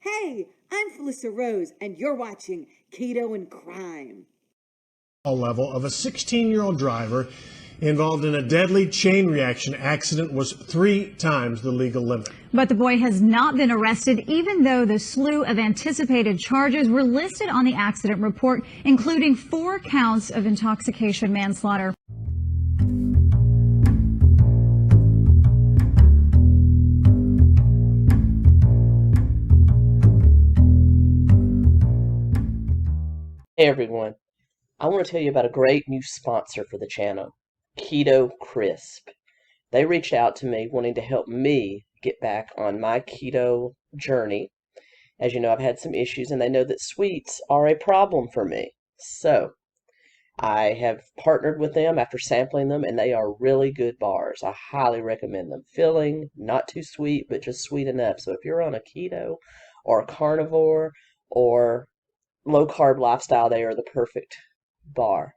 Hey, I'm Felissa Rose, and you're watching Keto and Crime. Level of a 16-year-old driver involved in a deadly chain reaction accident was 3 times the legal limit. But the boy has not been arrested, even though the slew of anticipated charges were listed on the accident report, including 4 counts of intoxication manslaughter. Hey everyone, I want to tell you about a great new sponsor for the channel, Keto Crisp. They reached out to me wanting to help me get back on my keto journey. As you know, I've had some issues and they know that sweets are a problem for me. So, I have partnered with them after sampling them, and they are really good bars. I highly recommend them. Filling, not too sweet, but just sweet enough. So if you're on a keto or a carnivore or low-carb lifestyle, they are the perfect bar.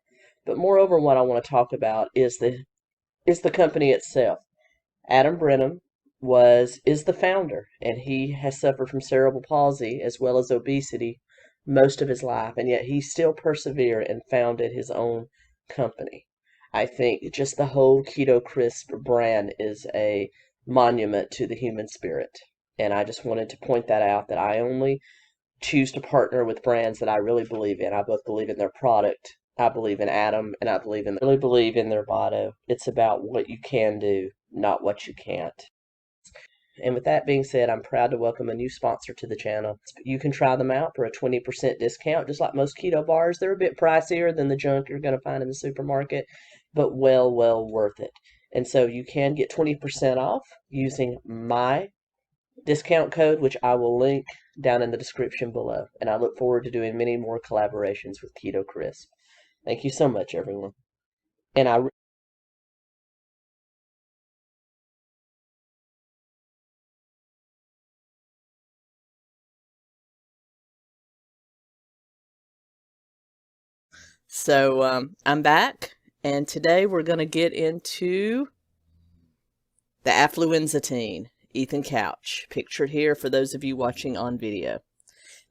But moreover, what I want to talk about is the company itself. Adam Brenham is the founder, and he has suffered from cerebral palsy as well as obesity most of his life, and yet he still persevered and founded his own company. I think just the whole Keto Crisp brand is a monument to the human spirit, and I just wanted to point that out, that I only choose to partner with brands that I really believe in. I both believe in their product, I believe in Adam, and I really believe in their motto. It's about what you can do, not what you can't. And with that being said, I'm proud to welcome a new sponsor to the channel. You can try them out for a 20% discount. Just like most keto bars, they're a bit pricier than the junk you're going to find in the supermarket, but well worth it. And so you can get 20% off using my discount code, which I will link down in the description below. And I look forward to doing many more collaborations with Keto Crisp. Thank you so much, everyone. And I'm back, and today we're going to get into the Affluenza Teen, Ethan Couch, pictured here for those of you watching on video.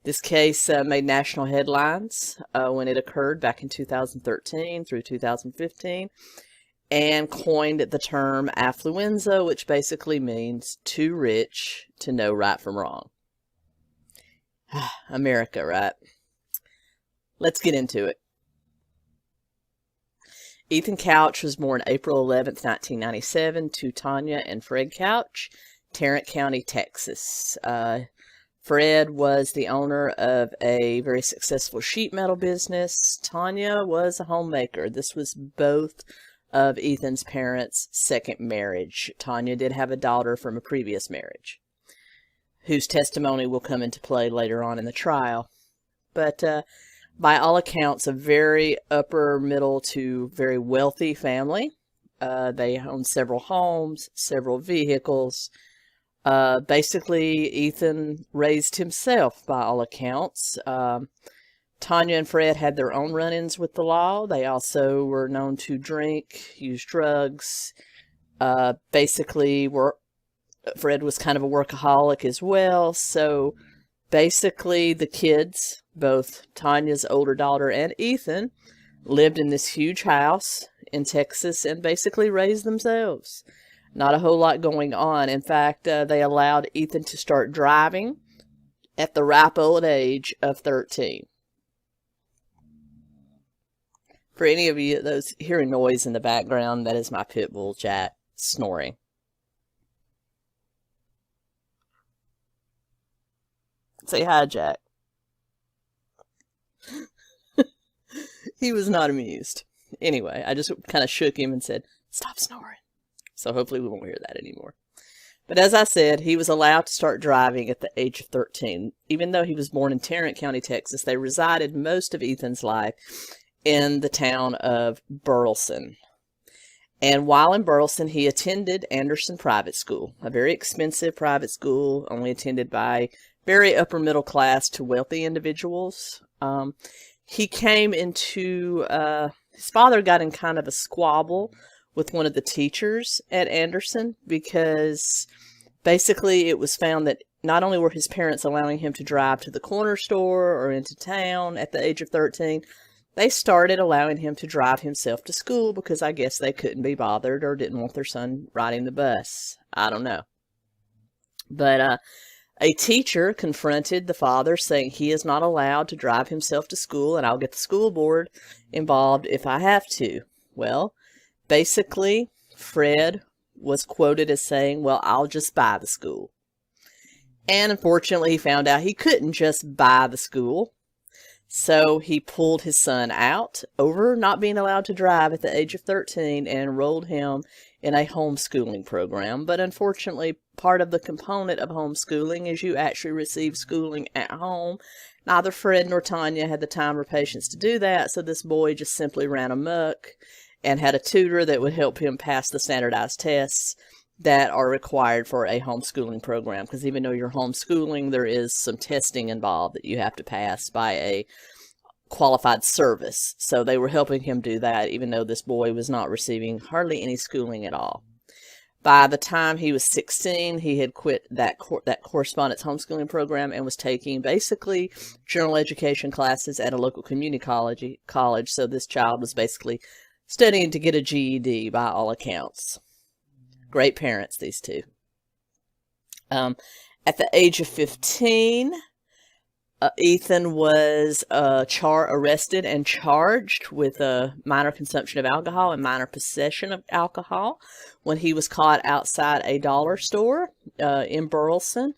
This case made national headlines when it occurred back in 2013 through 2015, and coined the term affluenza, which basically means too rich to know right from wrong. America, right? Let's get into it. Ethan Couch was born April 11th, 1997, to Tanya and Fred Couch, Tarrant County, Texas. Fred was the owner of a very successful sheet metal business. Tanya was a homemaker. This was both of Ethan's parents' second marriage. Tanya did have a daughter from a previous marriage, whose testimony will come into play later on in the trial. But by all accounts, a very upper middle to very wealthy family. They owned several homes, several vehicles. Basically, Ethan raised himself by all accounts. Tanya and Fred had their own run-ins with the law. They also were known to drink, use drugs. Basically, Fred was kind of a workaholic as well. So basically, the kids, both Tanya's older daughter and Ethan, lived in this huge house in Texas and basically raised themselves. Not a whole lot going on. In fact, they allowed Ethan to start driving at the ripe old age of 13. For any of you those hearing noise in the background, that is my pit bull, Jack, snoring. Say hi, Jack. He was not amused. Anyway, I just kind of shook him and said, "Stop snoring." So hopefully we won't hear that anymore. But as I said, he was allowed to start driving at the age of 13. Even though he was born in Tarrant County, Texas, they resided most of Ethan's life in the town of Burleson. And while in Burleson, he attended Anderson Private School, a very expensive private school, only attended by very upper middle class to wealthy individuals. He came into, his father got in kind of a squabble with one of the teachers at Anderson because basically it was found that not only were his parents allowing him to drive to the corner store or into town at the age of 13, they started allowing him to drive himself to school because I guess they couldn't be bothered or didn't want their son riding the bus. I don't know. But a teacher confronted the father, saying he is not allowed to drive himself to school, and I'll get the school board involved if I have to. Well, basically, Fred was quoted as saying, well, I'll just buy the school. And unfortunately, he found out he couldn't just buy the school. So he pulled his son out over not being allowed to drive at the age of 13 and enrolled him in a homeschooling program. But unfortunately, part of the component of homeschooling is you actually receive schooling at home. Neither Fred nor Tanya had the time or patience to do that, so this boy just simply ran amok and had a tutor that would help him pass the standardized tests that are required for a homeschooling program. Because even though you're homeschooling, there is some testing involved that you have to pass by a qualified service. So they were helping him do that, even though this boy was not receiving hardly any schooling at all. By the time he was 16, he had quit that correspondence homeschooling program and was taking basically general education classes at a local community college. So this child was basically studying to get a GED by all accounts. Great parents, these two. At the age of 15, Ethan was arrested and charged with a minor consumption of alcohol and minor possession of alcohol when he was caught outside a dollar store in Burleson,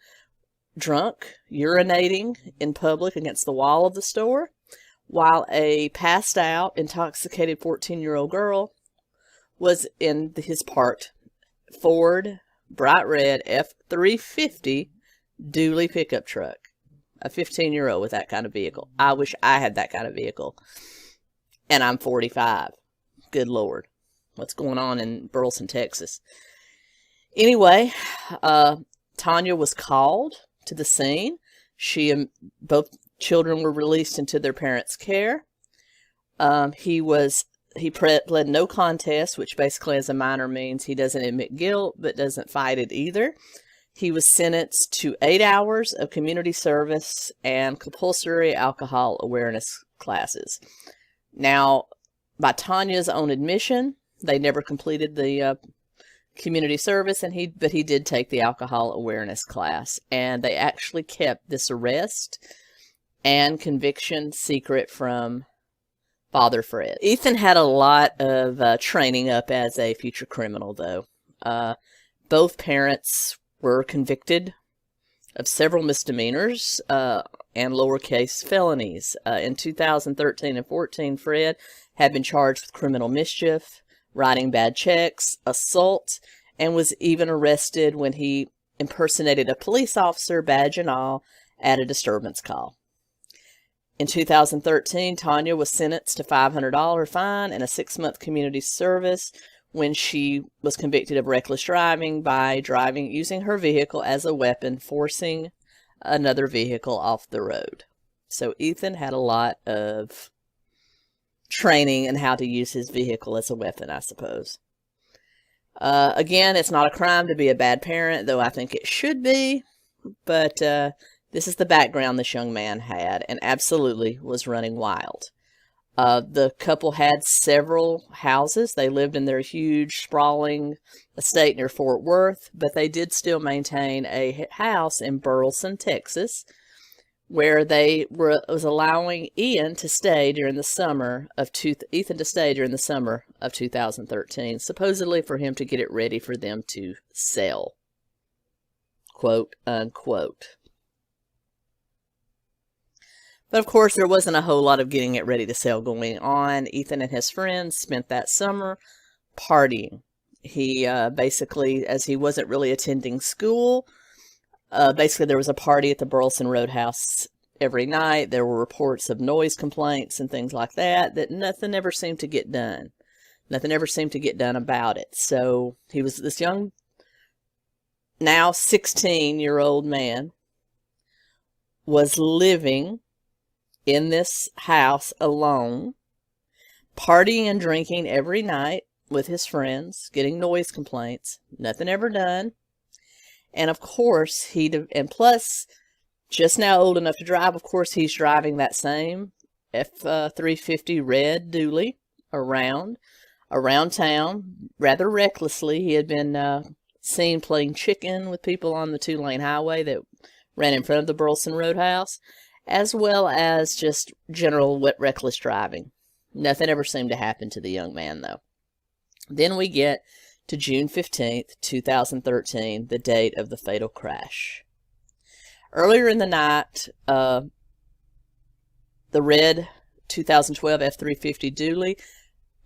drunk, urinating in public against the wall of the store, while a passed out, intoxicated 14-year-old girl was in his parked Ford bright red F-350 dually pickup truck. A 15-year-old with that kind of vehicle. I wish I had that kind of vehicle. And I'm 45. Good Lord. What's going on in Burleson, Texas? Anyway, Tanya was called to the scene. She and both children were released into their parents' care. He pled no contest, which basically as a minor means he doesn't admit guilt, but doesn't fight it either. He was sentenced to 8 hours of community service and compulsory alcohol awareness classes. Now, by Tanya's own admission, they never completed the community service, but he did take the alcohol awareness class, and they actually kept this arrest and conviction secret from Father Fred. Ethan had a lot of training up as a future criminal, though. Both parents were convicted of several misdemeanors and lowercase felonies. In 2013 and 14, Fred had been charged with criminal mischief, writing bad checks, assault, and was even arrested when he impersonated a police officer, badge and all, at a disturbance call. In 2013, Tanya was sentenced to a $500 fine and a 6-month community service when she was convicted of reckless driving by using her vehicle as a weapon, forcing another vehicle off the road. So Ethan had a lot of training in how to use his vehicle as a weapon, I suppose. Again, it's not a crime to be a bad parent, though I think it should be. But this is the background this young man had, and absolutely was running wild. The couple had several houses. They lived in their huge, sprawling estate near Fort Worth, but they did still maintain a house in Burleson, Texas, where they was allowing Ethan to stay during the summer of 2013, supposedly for him to get it ready for them to sell, quote unquote. But of course, there wasn't a whole lot of getting it ready to sell going on. Ethan and his friends spent that summer partying. He basically, as he wasn't really attending school, basically there was a party at the Burleson Roadhouse every night. There were reports of noise complaints and things like that nothing ever seemed to get done. Nothing ever seemed to get done about it. So he was this young, now 16-year-old man, was living in this house alone, partying and drinking every night with his friends, getting noise complaints, nothing ever done. And of course, and plus, just now old enough to drive, of course, he's driving that same F-350 red dually around town rather recklessly. He had been seen playing chicken with people on the 2-lane highway that ran in front of the Burleson Roadhouse, as well as just general reckless driving. Nothing ever seemed to happen to the young man, though. Then we get to June 15th, 2013, the date of the fatal crash. Earlier in the night, the red 2012 F-350 dually,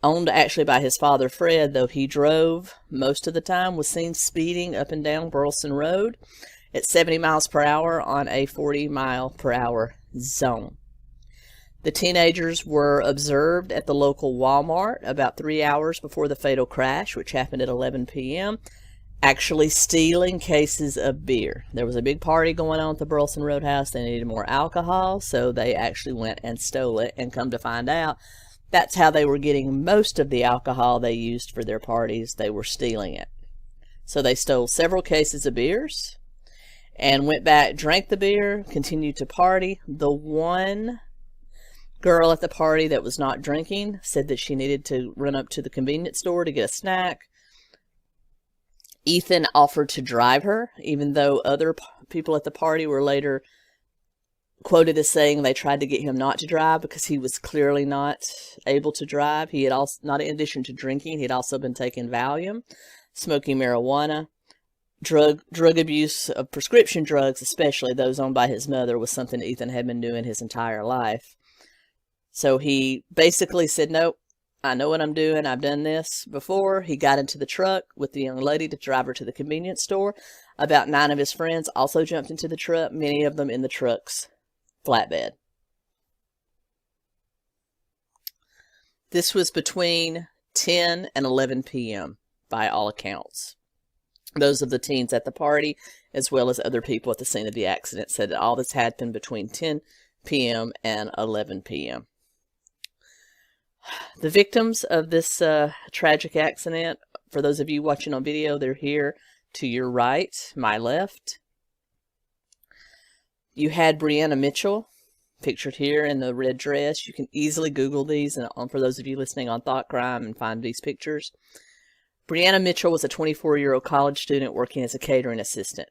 owned actually by his father Fred, though he drove most of the time, was seen speeding up and down Burleson Road at 70 miles per hour on a 40 mile per hour zone. The teenagers were observed at the local Walmart about 3 hours before the fatal crash, which happened at 11 p.m., actually stealing cases of beer. There was a big party going on at the Burleson Roadhouse. They needed more alcohol, so they actually went and stole it, and come to find out, that's how they were getting most of the alcohol they used for their parties. They were stealing it. So they stole several cases of beers and went back, drank the beer, continued to party. The one girl at the party that was not drinking said that she needed to run up to the convenience store to get a snack. Ethan offered to drive her, even though other people at the party were later quoted as saying they tried to get him not to drive because he was clearly not able to drive. He had also, not in addition to drinking, he had also been taking Valium, smoking marijuana. Drug abuse of prescription drugs, especially those owned by his mother, was something Ethan had been doing his entire life. So he basically said, nope, I know what I'm doing. I've done this before. He got into the truck with the young lady to drive her to the convenience store. About 9 of his friends also jumped into the truck, many of them in the truck's flatbed. This was between 10 and 11 p.m. by all accounts. Those of the teens at the party, as well as other people at the scene of the accident, said that all this happened between 10 p.m. and 11 p.m. The victims of this tragic accident, for those of you watching on video, they're here to your right, my left. You had Brianna Mitchell, pictured here in the red dress. You can easily Google these, and for those of you listening on Thought Crime, and find these pictures. Brianna Mitchell was a 24-year-old college student working as a catering assistant.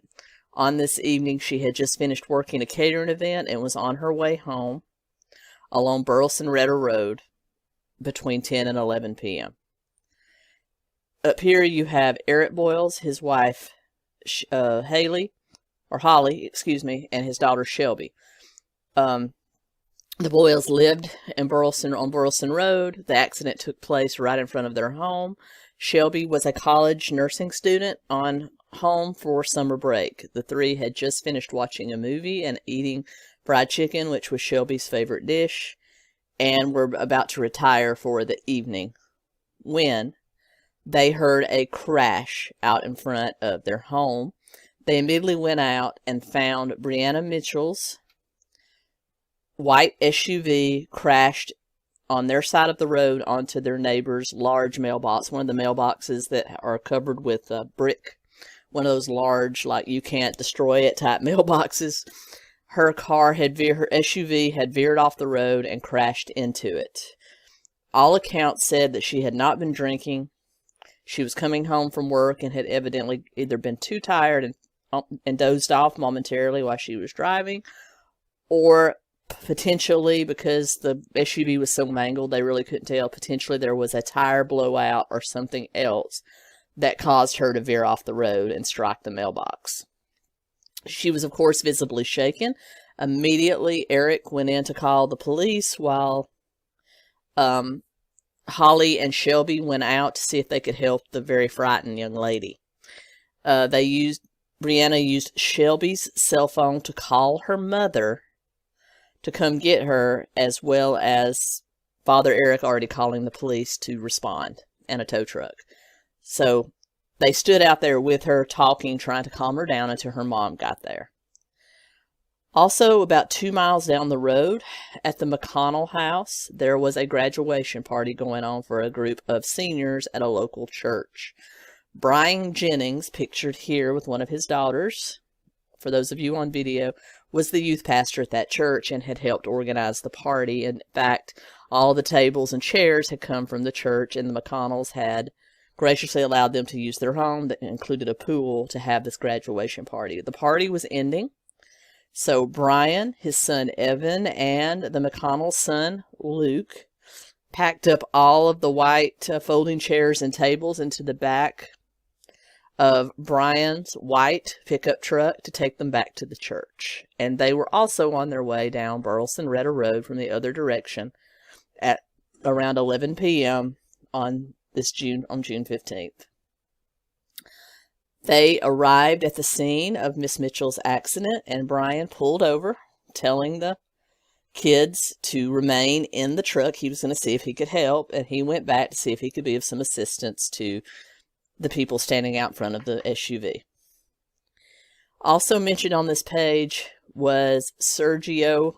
On this evening, she had just finished working a catering event and was on her way home along Burleson Redder Road between 10 and 11 p.m. Up here you have Eric Boyles, his wife Holly, and his daughter Shelby. The Boyles lived in on Burleson Road. The accident took place right in front of their home. Shelby was a college nursing student on home for summer break. The three had just finished watching a movie and eating fried chicken, which was Shelby's favorite dish, and were about to retire for the evening when they heard a crash out in front of their home. They immediately went out and found Brianna Mitchell's white SUV crashed on their side of the road onto their neighbor's large mailbox, one of the mailboxes that are covered with brick, one of those large, like you can't destroy it type mailboxes. Her SUV had veered off the road and crashed into it. All accounts said that she had not been drinking. She was coming home from work and had evidently either been too tired and dozed off momentarily while she was driving, or potentially, because the SUV was so mangled, they really couldn't tell, potentially there was a tire blowout or something else that caused her to veer off the road and strike the mailbox. She was, of course, visibly shaken. Immediately, Eric went in to call the police while Holly and Shelby went out to see if they could help the very frightened young lady. Brianna used Shelby's cell phone to call her mother to come get her, as well as Father Eric already calling the police to respond, and a tow truck. So they stood out there with her talking, trying to calm her down until her mom got there. Also, about 2 miles down the road at the McConnell house, there was a graduation party going on for a group of seniors at a local church. Brian Jennings, pictured here with one of his daughters, for those of you on video, was the youth pastor at that church and had helped organize the party. In fact, all the tables and chairs had come from the church, and the McConnells had graciously allowed them to use their home that included a pool to have this graduation party. The party was ending, so Brian, his son Evan, and the McConnell's son Luke packed up all of the white folding chairs and tables into the back of Brian's white pickup truck to take them back to the church. And they were also on their way down Burleson-Retta Road from the other direction at around 11 p.m. on June 15th. They arrived at the scene of Miss Mitchell's accident, and Brian pulled over, telling the kids to remain in the truck. He was going to see if he could help, and he went back to see if he could be of some assistance to the people standing out in front of the SUV. Also mentioned on this page was Sergio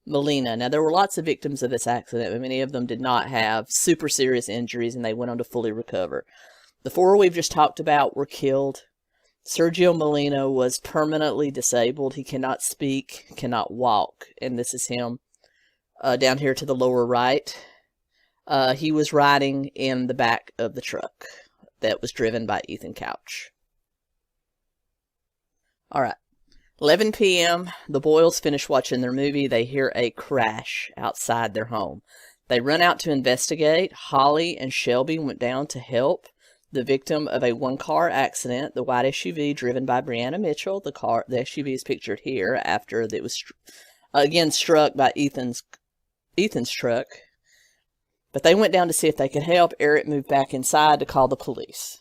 Molina. Now, there were lots of victims of this accident, but many of them did not have super serious injuries, and they went on to fully recover. The four we've just talked about were killed. Sergio Molina was permanently disabled. He cannot speak, cannot walk, and this is him down here to the lower right. He was riding in the back of the truck that was driven by Ethan Couch. All right. 11 p.m., the Boyles finish watching their movie. They hear a crash outside their home. They run out to investigate. Holly and Shelby went down to help the victim of a one-car accident, the white SUV driven by Brianna Mitchell. The SUV is pictured here after it was, again, struck by Ethan's truck. But they went down to see if they could help. Eric moved back inside to call the police.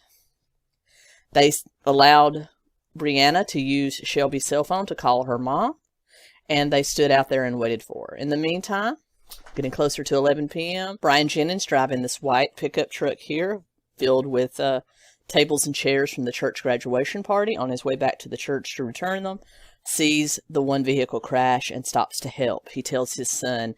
They allowed Brianna to use Shelby's cell phone to call her mom, and they stood out there and waited for her. In the meantime, getting closer to 11 p.m., Brian Jennings, driving this white pickup truck here, filled with tables and chairs from the church graduation party, on his way back to the church to return them, sees the one vehicle crash and stops to help. He tells his son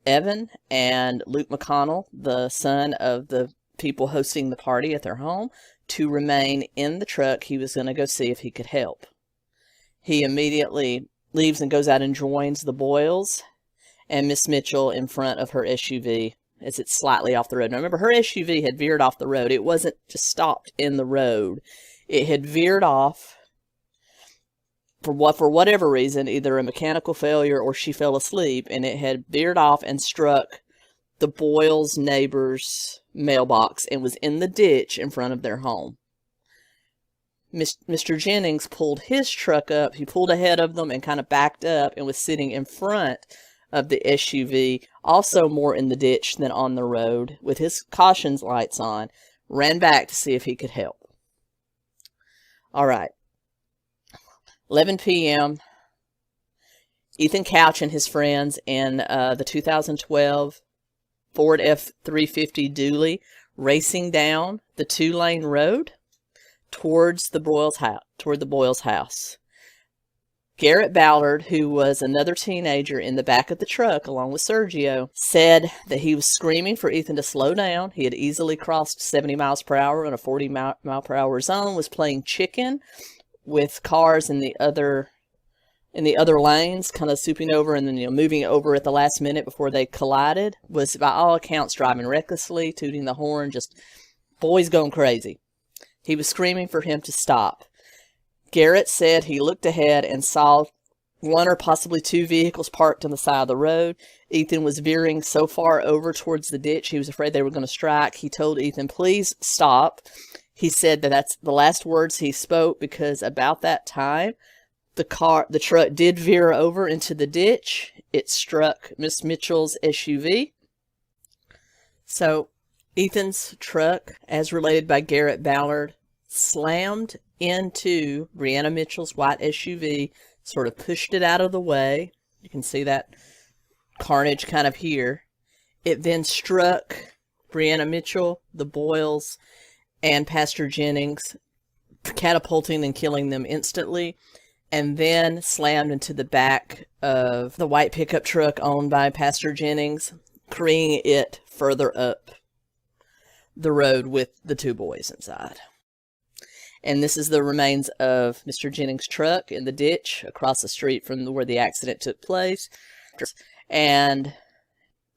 Evan and Luke McConnell, the son of the people hosting the party at their home, to remain in the truck. He was going to go see if he could help. He immediately leaves and goes out and joins the Boyles and Miss Mitchell in front of her SUV as it's slightly off the road. Now remember, her SUV had veered off the road. It wasn't just stopped in the road. It had veered off for whatever reason, either a mechanical failure or she fell asleep, and it had veered off and struck the Boyles' neighbor's mailbox and was in the ditch in front of their home. Mr. Jennings pulled his truck up. He pulled ahead of them and kind of backed up and was sitting in front of the SUV, also more in the ditch than on the road, with his caution lights on, ran back to see if he could help. All right. 11 p.m., Ethan Couch and his friends in the 2012 Ford F-350 Dually racing down the two-lane road towards the Boyles' house. Garrett Ballard, who was another teenager in the back of the truck along with Sergio, said that he was screaming for Ethan to slow down. He had easily crossed 70 miles per hour in a 40 mile per hour zone, was playing chicken with cars in the other lanes, kind of swooping over and then moving over at the last minute before they collided. Was by all accounts driving recklessly, tooting the horn, just boys going crazy. He was screaming for him to stop. Garrett said he looked ahead and saw one or possibly two vehicles parked on the side of the road. Ethan was veering so far over towards the ditch, he was afraid they were going to strike. He told Ethan, please stop. He said that that's the last words he spoke, because about that time, the truck did veer over into the ditch. It struck Miss Mitchell's SUV. So Ethan's truck, as related by Garrett Ballard, slammed into Brianna Mitchell's white SUV, sort of pushed it out of the way. You can see that carnage kind of here. It then struck Brianna Mitchell, the Boyles, and Pastor Jennings, catapulting and killing them instantly, and then slammed into the back of the white pickup truck owned by Pastor Jennings, careening it further up the road with the two boys inside. And this is the remains of Mr. Jennings' truck in the ditch across the street from where the accident took place. And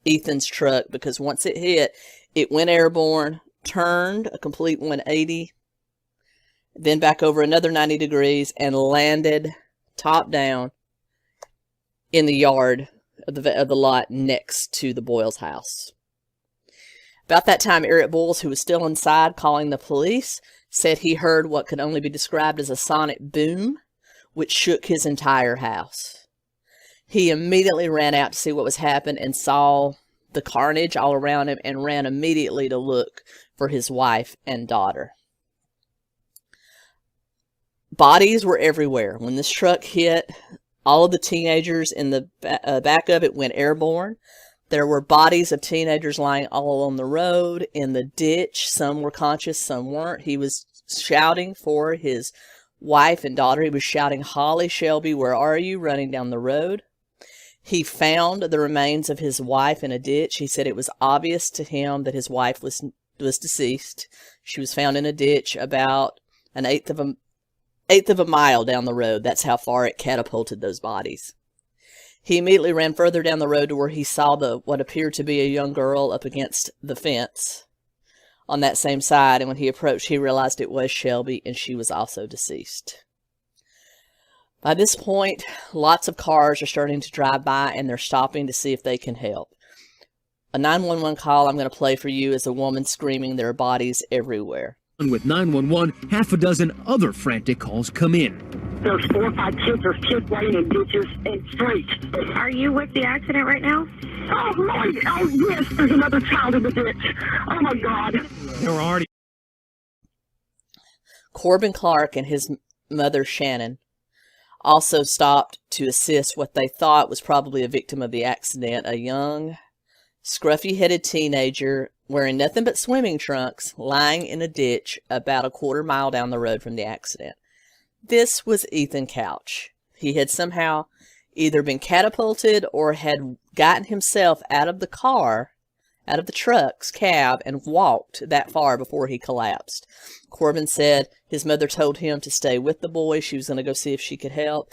Ethan's truck, because once it hit, it went airborne, turned a complete 180, then back over another 90 degrees, and landed top down in the yard of the lot next to the Boyles' house. About that time, Eric Boyles, who was still inside calling the police, said he heard what could only be described as a sonic boom, which shook his entire house. He immediately ran out to see what was happening and saw the carnage all around him and ran immediately to look for his wife and daughter. Bodies were everywhere. When this truck hit, all of the teenagers in the back of it went airborne. There were bodies of teenagers lying all along the road, in the ditch. Some were conscious, some weren't. He was shouting for his wife and daughter. He was shouting, "Holly, Shelby, where are you?" running down the road. He found the remains of his wife in a ditch. He said it was obvious to him that his wife was deceased. She was found in a ditch about an eighth of a mile down the road. That's how far it catapulted those bodies. He immediately ran further down the road to where he saw what appeared to be a young girl up against the fence on that same side. And when he approached, he realized it was Shelby, and she was also deceased. By this point, lots of cars are starting to drive by, and they're stopping to see if they can help. A 911 call I'm going to play for you is a woman screaming there are bodies everywhere. With 911, half a dozen other frantic calls come in. There's 4 or 5 kids. There's kids laying in ditches and streets. Are you with the accident right now? Oh, Lord. Oh, yes. There's another child in the ditch. Oh, my God. There were already... Corbin Clark and his mother, Shannon, also stopped to assist what they thought was probably a victim of the accident, a young, scruffy-headed teenager wearing nothing but swimming trunks, lying in a ditch about a quarter mile down the road from the accident. This was Ethan Couch. He had somehow either been catapulted or had gotten himself out of the car, out of the truck's cab, and walked that far before he collapsed. Corbin said his mother told him to stay with the boy. She was going to go see if she could help.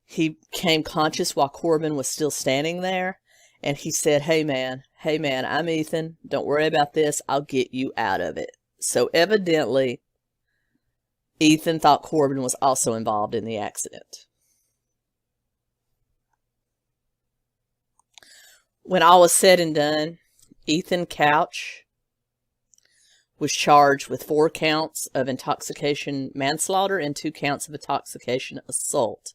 He came conscious while Corbin was still standing there, and he said, hey man, I'm Ethan. Don't worry about this. I'll get you out of it." So evidently, Ethan thought Corbin was also involved in the accident. When all was said and done, Ethan Couch was charged with 4 counts of intoxication manslaughter and 2 counts of intoxication assault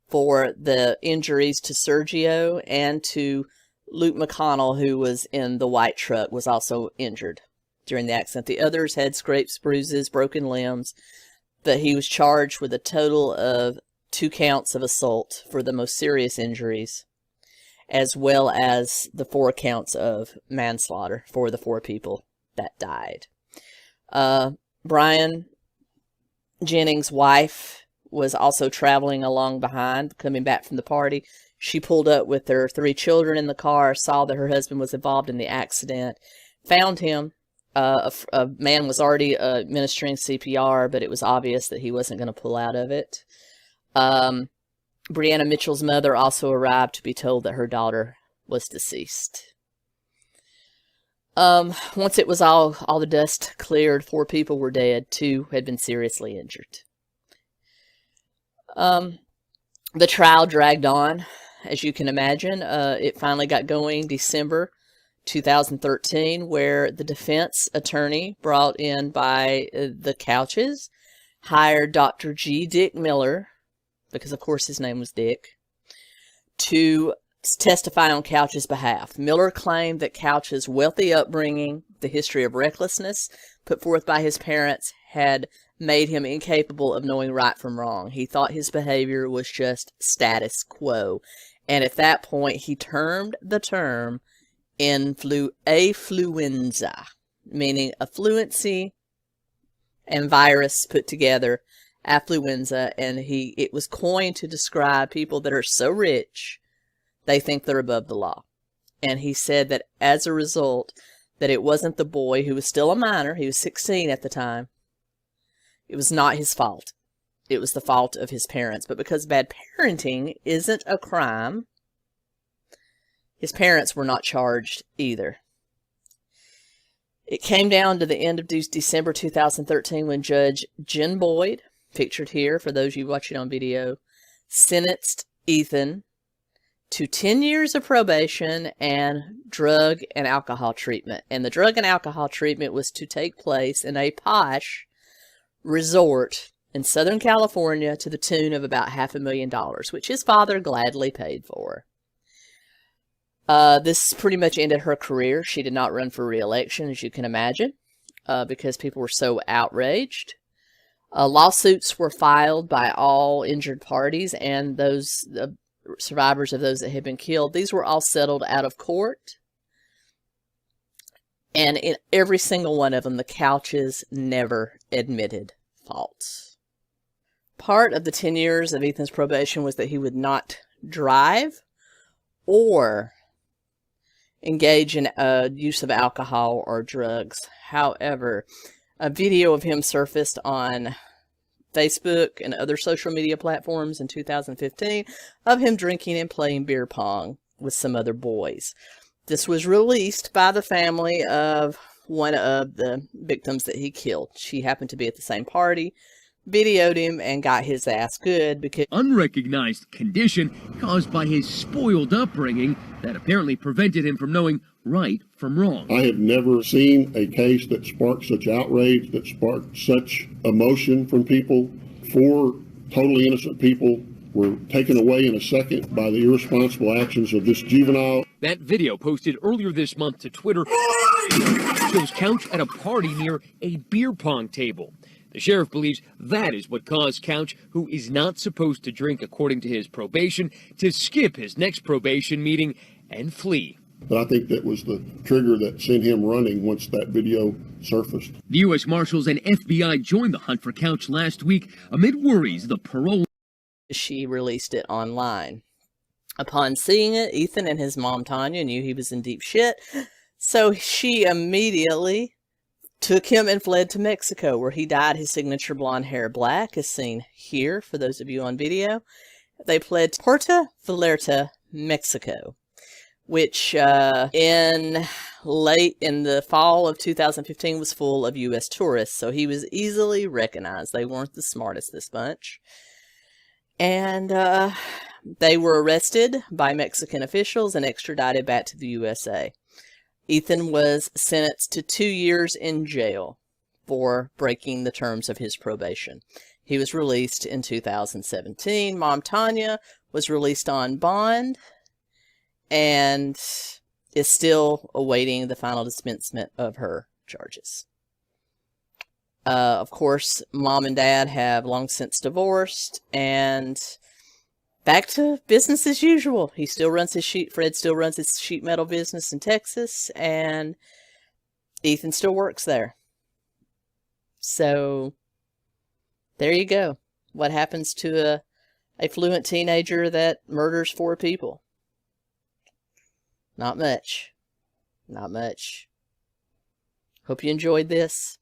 for the injuries to Sergio and to Luke McConnell, who was in the white truck, was also injured during the accident. The others had scrapes, bruises, broken limbs, but he was charged with a total of 2 counts of assault for the most serious injuries, as well as the 4 counts of manslaughter for the 4 people that died. Brian Jennings' wife was also traveling along behind, coming back from the party. She pulled up with her 3 children in the car, saw that her husband was involved in the accident, found him. A man was already administering CPR, but it was obvious that he wasn't going to pull out of it. Brianna Mitchell's mother also arrived to be told that her daughter was deceased. Once it was all the dust cleared, 4 people were dead, 2 had been seriously injured. The trial dragged on, as you can imagine. It finally got going December 2013, where the defense attorney brought in by the Couches hired Dr. G. Dick Miller, because of course his name was Dick, to testify on Couch's behalf. Miller claimed that Couch's wealthy upbringing, the history of recklessness put forth by his parents, had made him incapable of knowing right from wrong. He thought his behavior was just status quo. And at that point, he termed the term affluenza, meaning affluency and virus put together, affluenza. And it was coined to describe people that are so rich, they think they're above the law. And he said that as a result, that it wasn't the boy who was still a minor, he was 16 at the time. It was not his fault. It was the fault of his parents. But because bad parenting isn't a crime, his parents were not charged either. It came down to the end of December 2013 when Judge Jen Boyd, pictured here for those of you watching on video, sentenced Ethan to 10 years of probation and drug and alcohol treatment. And the drug and alcohol treatment was to take place in a posh resort in Southern California to the tune of about $500,000, which his father gladly paid for. This pretty much ended her career. She did not run for re-election, as you can imagine, because people were so outraged. Lawsuits were filed by all injured parties and those survivors of those that had been killed. These were all settled out of court. And in every single one of them, the Couches never admitted fault. Part of the 10 years of Ethan's probation was that he would not drive or engage in use of alcohol or drugs. However, a video of him surfaced on Facebook and other social media platforms in 2015 of him drinking and playing beer pong with some other boys. This was released by the family of one of the victims that he killed. She happened to be at the same party, videoed him, and got his ass good because Unrecognized condition caused by his spoiled upbringing that apparently prevented him from knowing right from wrong. I have never seen a case that sparked such outrage, that sparked such emotion from people. 4 totally innocent people were taken away in a second by the irresponsible actions of this juvenile. That video posted earlier this month to Twitter shows Couch at a party near a beer pong table. The sheriff believes that is what caused Couch, who is not supposed to drink according to his probation, to skip his next probation meeting and flee. But I think that was the trigger that sent him running once that video surfaced. The U.S. Marshals and FBI joined the hunt for Couch last week amid worries the parole. she released it online. Upon seeing it, Ethan and his mom, Tanya, knew he was in deep shit, so she immediately took him and fled to Mexico, where he dyed his signature blonde hair black, as seen here for those of you on video. They fled to Puerto Vallarta, Mexico, which in the fall of 2015 was full of U.S. tourists, so he was easily recognized. They weren't the smartest, this bunch. And they were arrested by Mexican officials and extradited back to the USA. Ethan was sentenced to 2 years in jail for breaking the terms of his probation. He was released in 2017. Mom Tanya was released on bond and is still awaiting the final dispensement of her charges. Of course, Mom and Dad have long since divorced, and back to business as usual. He still runs his Fred still runs his sheet metal business in Texas, and Ethan still works there. So there you go. What happens to a affluent teenager that murders 4 people? Not much. Not much. Hope you enjoyed this.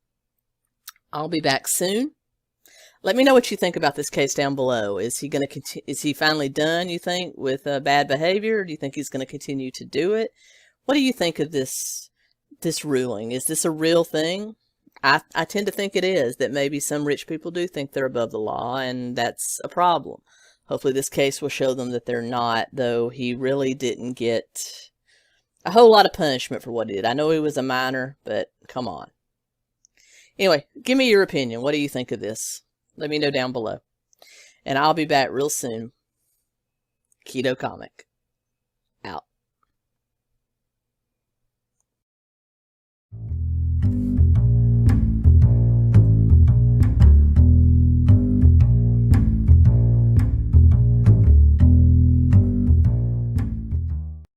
I'll be back soon. Let me know what you think about this case down below. Is he going to is he finally done, you think, with bad behavior? Or do you think he's going to continue to do it? What do you think of this ruling? Is this a real thing? I tend to think it is, that maybe some rich people do think they're above the law, and that's a problem. Hopefully this case will show them that they're not, though he really didn't get a whole lot of punishment for what he did. I know he was a minor, but come on. Anyway, give me your opinion. What do you think of this? Let me know down below. And I'll be back real soon. Keto Comic.